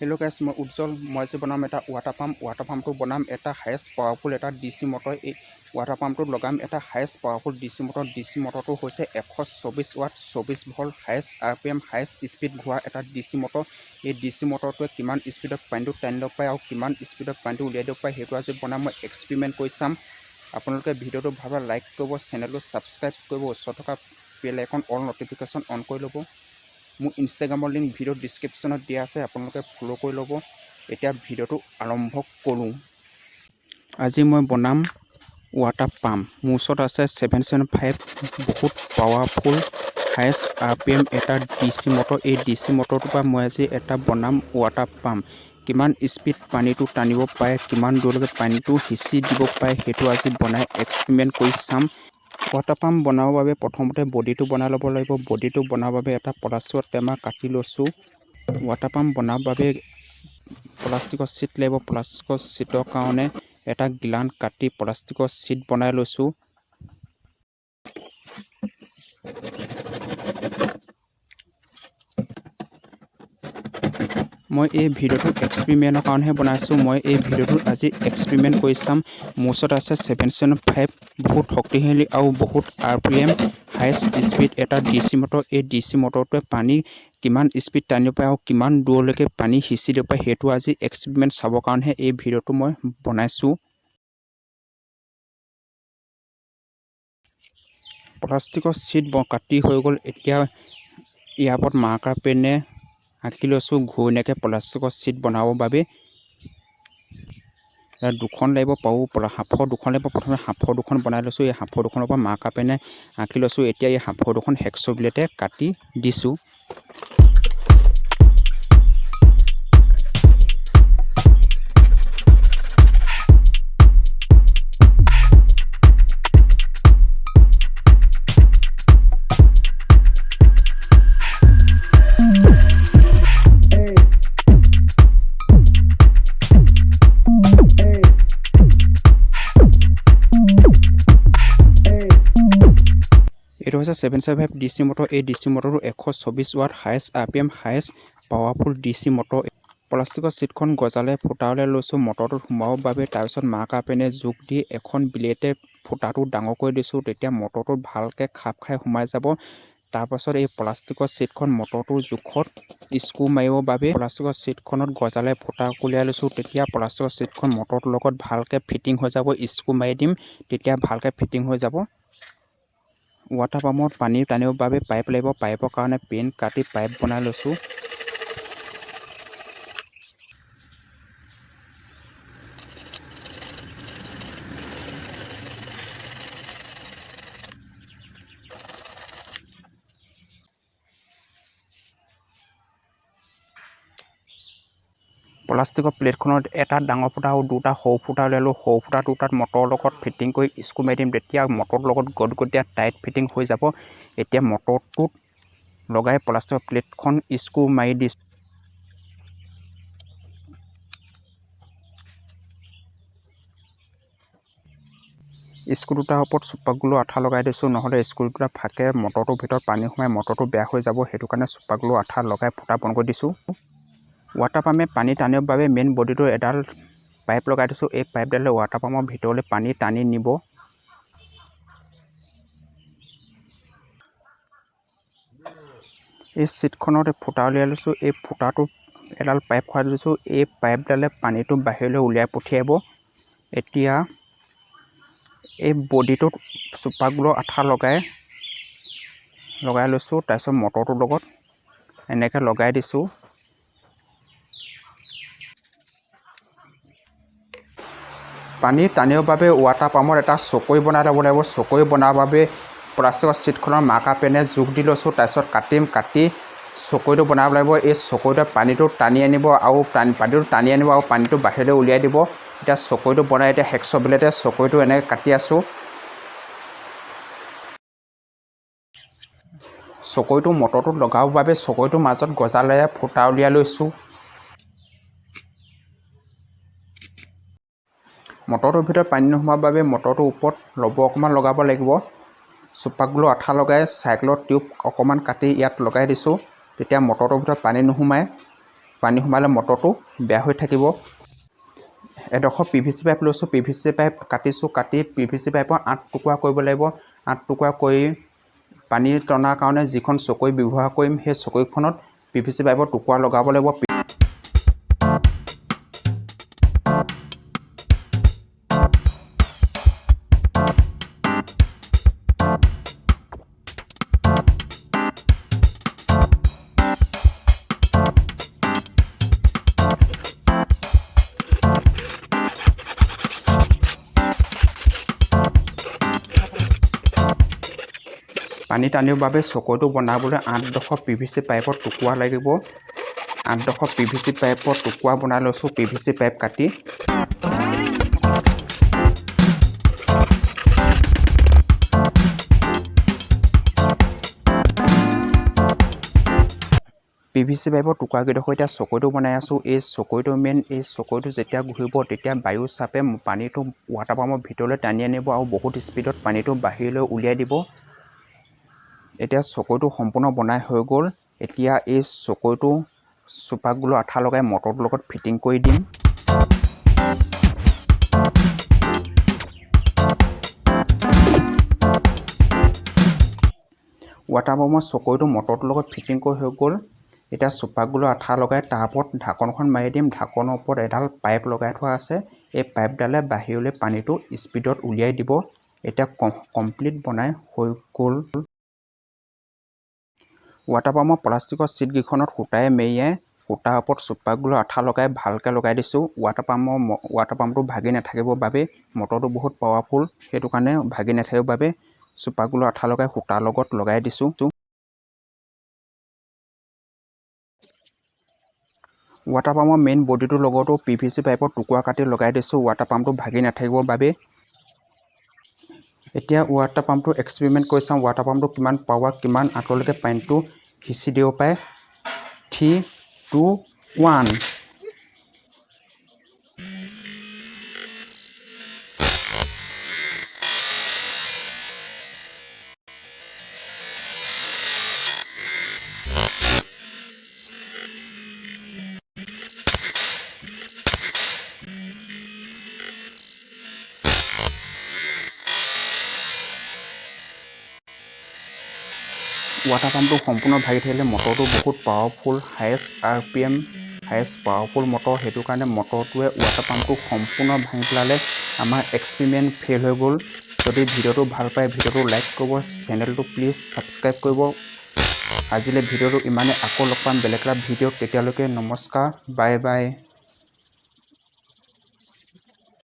Hello guys, মই উজ্জ্বল মই যে বনাম এটা ৱাটাৰ পাম্পটো বনাম এটা হাইয়েষ্ট পাৱাৰফুল এটা ডিসি মটৰ এই ৱাটাৰ পাম্পটো লগাম এটা হাইয়েষ্ট পাৱাৰফুল ডিসি মটৰটো হৈছে 124 watt 24 volt highest RPM highest speed ঘোৱা এটা ডিসি মটৰ এই ডিসি মটৰটোৱে কিমান স্পীডত পানীটো টানি ল'ব পাৰে আৰু কিমান স্পীডত পানীটো উলিয়াই দিব পাৰে সেইটো আজি বনাম মই এক্সপেৰিমেন্ট কৰি চাম আপোনালোকে ভিডিওটো ভালদৰে লাইক কৰিব চেনেলটো সাবস্ক্ৰাইব কৰিব ওচৰত থকা বেল আইকন অল নটিফিকেশন অন কৰি ল'ব মোৰ ইনষ্টাগ্ৰামৰ লিংক ভিডিও ডিসক্ৰিপশনত দিয়া আছে আপোনালোকে ফলো কৰি ল'ব এতিয়া ভিডিওটো আৰম্ভ কৰোঁ আজি মই বনাম ৱাটাৰ পাম্প মোৰ ওচৰত আছে 775 বহুত পাৱাৰফুল হাইয়েষ্ট আৰপিএম এটা ডিসি মটৰ এই ডিসি মটৰটোৰ পৰা মই আজি এটা বনাম ৱাটাৰ পাম্প কিমান স্পীড পানীটো টানিব পাৰে কিমান দূৰলৈকে পানীটো হিচি দিব পাৰে সেইটো আজি বনাই এক্সপেৰিমেন্ট কৰি চাম ৱাটাৰ পাম্প বনাবৰ বাবে প্ৰথমতে বডিটো বনাই ল'ব লাগিব বডিটো বনাবৰ বাবে এটা প্লাষ্টিকৰ টেমা কাটি লৈছোঁ ৱাটাৰ পাম্প বনাবৰ বাবে প্লাষ্টিকৰ শীট লাগিব প্লাষ্টিকৰ শীটৰ কাৰণে এটা গিলান কাটি প্লাষ্টিকৰ শীট বনাই লৈছোঁ মই এই ভিডিওটো এক্সপেৰিমেন্টৰ কাৰণেহে বনাইছোঁ মই এই ভিডিওটো আজি এক্সপেৰিমেন্ট কৰি চাম মোৰ ওচৰত আছে 775 বহুত শক্তিশালী আৰু বহুত আৰপিএম হাইয়েষ্ট স্পীড এটা ডিসি মটৰ এই ডিসি মটৰটোৱে পানী কিমান স্পীড টানিব পাৰে আৰু কিমান দূৰলৈকে পানী হিচি দিব পাৰে সেইটো আজি এক্সপেৰিমেন্ট চাবৰ কাৰণেহে এই ভিডিওটো মই বনাইছোঁ প্লাষ্টিকৰ শীট কাটি হৈ গ'ল এতিয়া ইয়াৰ ওপৰত মাৰ্কাৰ পেনে আঁকি লৈছোঁ ঘূৰণীয়াকৈ প্লাষ্টিকৰ শীট বনাবৰ বাবে দুখন লাগিব পাৰো হাফৰ দুখন লাগিব প্ৰথমে হাফৰ দুখন বনাই লৈছোঁ এই হাফৰ দুখনৰ পৰা মাৰ্কাৰ পেনে আঁকি লৈছোঁ এতিয়া এই হাফৰ দুখন হেক্সো ব্লেডে কাটি দিছোঁ এইটো হৈছে 775 ডিসি মটৰ এই ডিসি মটৰটো 124 watt highest RPM highest powerful DC motor প্লাষ্টিকৰ শীটখন গজালে ফুটাবলৈ লৈছোঁ মটৰটো সোমাবৰ বাবে তাৰপিছত মাৰ্কাৰ পেনে জোখ দি এখন ব্লেডে ফুটাটো ডাঙৰ কৰি দিছোঁ তেতিয়া মটৰটো ভালকৈ খাপ খাই সোমাই যাব তাৰপাছত এই প্লাষ্টিকৰ শীটখন মটৰটোৰ জোখত স্ক্ৰু মাৰিবৰ বাবে প্লাষ্টিকৰ শীটখনত গজালে ফুটা উলিয়াই লৈছোঁ তেতিয়া প্লাষ্টিকৰ শীটখন মটৰটোৰ লগত ভালকৈ ফিটিং হৈ যাব স্ক্ৰু মাৰি দিম তেতিয়া ভালকৈ ফিটিং হৈ যাব ৱাটাৰ পাম্পত পানী টানিবৰ বাবে পাইপ লাগিব পাইপৰ কাৰণে পিন কাটি পাইপ বনাই লৈছোঁ প্লাষ্টিকৰ প্লেটখনত এটা ডাঙৰ ফুটা আৰু দুটা সৰু ফুটা উলিয়ালোঁ সৰু ফুটাটো তাত মটৰৰ লগত ফিটিং কৰি স্ক্ৰু মাৰি দিম তেতিয়া মটৰৰ লগত গটগটীয়া টাইট ফিটিং হৈ যাব এতিয়া মটৰটোত লগাই প্লাষ্টিকৰ প্লেটখন স্ক্ৰু মাৰি দিছোঁ স্ক্ৰু দুটাৰ ওপৰত চুপাৰগ্লু আঠা লগাই দিছোঁ নহ'লে স্ক্ৰু দুটা ফাকে মটৰটোৰ ভিতৰত পানী সোমাই মটৰটো বেয়া হৈ যাব সেইটো কাৰণে চুপাৰগ্লু আঠা লগাই ফুটা বন্ধ কৰি দিছোঁ ৱাটাৰ পাম্পে পানী টানিবৰ বাবে মেইন বডিটো এডাল পাইপ লগাই দিছোঁ এই পাইপডালে ৱাটাৰ পাম্পৰ ভিতৰলৈ পানী টানি নিব এই শীটখনত ফুটা উলিয়াই লৈছোঁ এই ফুটাটো এডাল পাইপ খুৱাই দিছোঁ এই পাইপডালে পানীটো বাহিৰলৈ উলিয়াই পঠিয়াব এতিয়া এই বডিটোত চুপাৰগ্লু আঠা লগাই লৈছোঁ তাৰপিছত মটৰটোৰ লগত এনেকৈ লগাই দিছোঁ পানী টানিবৰ বাবে ৱাটাৰ পাম্পত এটা চকৰি বনাই ল'ব লাগিব চকৰি বনোৱাৰ বাবে প্লাষ্টিকৰ শীটখনৰ মাৰ্কাৰ পেনে জোখ দি লৈছোঁ তাৰপিছত কাটি চকৰিটো বনাব লাগিব এই চকৰিটোৱে পানীটো টানি আনিব আৰু পানীটো বাহিৰলৈ উলিয়াই দিব এতিয়া চকৰিটো বনাই এতিয়া হেক্সো ব্লেডে চকৰিটো এনেকৈ কাটি আছোঁ চকৰিটো মটৰটোত লগাবৰ বাবে চকৰিটোৰ মাজত গজালেৰে ফুটা উলিয়াই লৈছোঁ মটৰটোৰ ভিতৰত পানী নোসোমাবৰ বাবে মটৰটোৰ ওপৰত ৰবৰ অকণমান লগাব লাগিব চুপাৰগ্লু আঠা লগাই চাইকেলৰ টিউব অকণমান কাটি ইয়াত লগাই দিছোঁ তেতিয়া মটৰটোৰ ভিতৰত পানী নোসোমায় পানী সোমালে মটৰটো বেয়া হৈ থাকিব। এডোখৰ PVC পাইপ লৈছোঁ, PVC পাইপ কাটিছোঁ, কাটি PVC পাইপৰ 8 টুকুৰা কৰিব লাগিব। 8 টুকুৰা কৰি পানী টনাৰ কাৰণে যিখন চকৈ ব্যৱহাৰ কৰিম সেই চকৈখনত PVC পাইপৰ টুকুৰা লগাব লাগিব। পানী টানিবৰ বাবে চকৈটো বনাবলৈ 8ডোখৰ PVC পাইপৰ টুকুৰা লাগিব। 8ডোখৰ PVC পাইপৰ টুকুৰা বনাই লৈছোঁ PVC পাইপ কাটি। PVC পাইপৰ টুকুৰাকেইডোখৰ এতিয়া চকৈটো বনাই আছোঁ। এই চকৈটো এই চকৈটো যেতিয়া ঘূৰিব তেতিয়া বায়ু চাপে পানীটো ৱাটাৰ পাম্পৰ ভিতৰলৈ টানি আনিব আৰু বহুত স্পীডত পানীটো বাহিৰলৈ উলিয়াই দিব। এতিয়া চকৈটো সম্পূৰ্ণ বনাই হৈ গ'ল। এতিয়া এই চকৈটো চোপাগোলৰ আঠা লগাই মটৰটোৰ লগত ফিটিং কৰি দিম। ৱাটাৰ পাম্পৰ চকৈটো মটৰটোৰ লগত ফিটিং কৰি হৈ গ'ল। এতিয়া চোপাগোলৰ আঠা লগাই তাৰ ওপৰত ঢাকনখন মাৰি দিম। ঢাকনৰ ওপৰত এডাল পাইপ লগাই থোৱা আছে। এই পাইপডালে বাহিৰলৈ পানীটো স্পীডত উলিয়াই দিব। এতিয়া কমপ্লিট বনাই হৈ গ'ল। ৱাটাৰ পাম্পৰ প্লাষ্টিকৰ ছিটকেইখনত সূতাই মেৰিয়াই সূতাৰ ওপৰত চোপাগোলৰ আঠা লগাই ভালকৈ লগাই দিছোঁ। ৱাটাৰ পাম্পটো ভাগি নাথাকিবৰ বাবে মটৰটো বহুত পাৱাৰফুল, সেইটো কাৰণে ভাগি নাথাকিবৰ বাবে চোপাগোলৰ আঠা লগাই সূতাৰ লগত লগাই দিছোঁ। ৱাটাৰ পাম্পৰ মেইন বডিটোৰ লগতো PVC পাইপৰ টুকুৰা কাটি লগাই দিছোঁ ৱাটাৰ পাম্পটো ভাগি নাথাকিবৰ বাবে। এতিয়া ৱাটাৰ পাম্পটো এক্সপেৰিমেণ্ট কৰি চাওঁ ৱাটাৰ পাম্পটো কিমান পাৱাৰ, কিমান আঁতৰলৈকে পানীটো সিঁচি দিব পাৰে। 3, 2, 1। ৱাটাৰ পাম্পটো সম্পূৰ্ণ ভাগি থাকিলে মটৰটো বহুত powerful, highest RPM, highest powerful motor, সেইটো কাৰণে মটৰটোৱে ৱাটাৰ পাম্পটো সম্পূৰ্ণ ভাঙি পেলালে। আমাৰ এক্সপেৰিমেণ্ট ফেইল হৈ গ'ল। যদি ভিডিঅ'টো ভাল পায় ভিডিঅ'টো লাইক কৰিব, চেনেলটো প্লিজ ছাবস্ক্ৰাইব কৰিব। আজিলৈ ভিডিঅ'টো ইমানে, আকৌ লগ পাম বেলেগ এটা ভিডিঅ'ত। তেতিয়ালৈকে নমস্কাৰ, বাই বাই।